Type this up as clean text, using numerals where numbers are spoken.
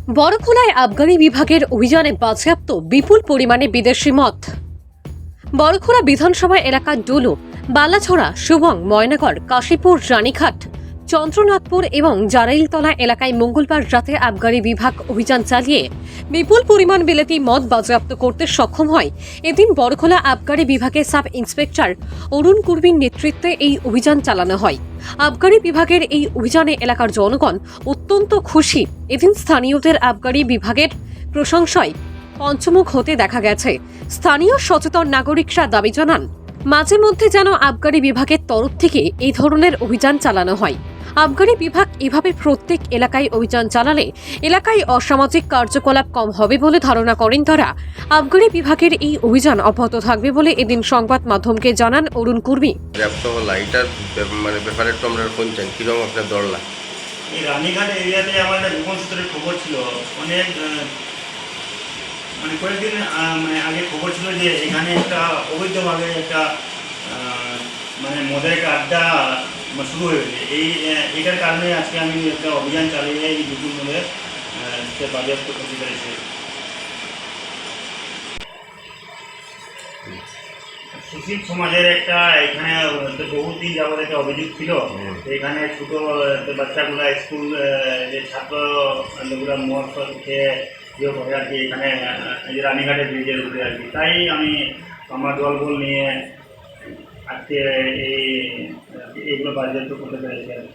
বড়খোলায় আবগারি বিভাগের অভিযানে বাজেয়াপ্ত বিপুল পরিমাণে বিদেশি মদ। বড়খোলা বিধানসভা এলাকার ডুলু, বালাছড়া, শুভং, ময়নাগড়, কাশীপুর, রানীঘাট, চন্দ্রনাথপুর এবং জারাইলতলা এলাকায় মঙ্গলবার রাতে আবগারি বিভাগ অভিযান চালিয়ে বিপুল পরিমাণ বিলেতি মদ বাজেয়াপ্ত করতে সক্ষম হয়। এদিন বড়খোলা আবগারি বিভাগের সাব ইন্সপেক্টর অরুণ কুর্মীর নেতৃত্বে এই অভিযান চালানো হয়। আবগারি বিভাগের এই অভিযানে এলাকার জনগণ অত্যন্ত খুশি। এদিন স্থানীয়দের আবগারি বিভাগের প্রশংসায় পঞ্চমুখ হতে দেখা গেছে। স্থানীয় সচেতন নাগরিকরা দাবি জানান, মাঝে মধ্যে যেন আবগারি বিভাগের তরফ থেকে এই ধরনের অভিযান চালানো হয়। আবগারি বিভাগ এভাবে প্রত্যেক এলাকায় অভিযান চালালে এলাকায় অসামাজিক কার্যকলাপ কম হবে বলে ধারণা করেন তারা। আবগারি বিভাগের এই অভিযান অব্যাহত থাকবে বলে এদিন সংবাদ মাধ্যমকে জানান অরুণ কুর্মী। লাইটার মানে ব্যাপারে তো আমরা শুনছেন কিরকম আপনার দরলা এই রানীঘাট এরিয়াতে আমার একটা গোপন সূত্রের খবর ছিল। অনেক মানে কয়েকদিন মানে আগে খবর ছিল যে এখানে একটা অবৈধভাবে একটা মানে মদের একটা আড্ডা শুরু হয়েছে। এইটার কারণে আজকে আমি একটা অভিযান চালিয়ে এই বিপুল মদের সে বাজেয়াপ্ত করতে পেরেছি। সুশীল সমাজের একটা এখানে বহুদিন যাবত একটা অভিযোগ ছিল। এখানে ছোটো বাচ্চাগুলা স্কুল যে ছাত্রগুলা মদ খেয়ে ইয়ে করে আর কি, এখানে এই রানীঘাটের ব্রিজের উপরে আর কি। তাই আমি আমার দলবল নিয়ে আজকে এইগুলো বাজেয়াপ্ত করতে পেরেছি আর কি।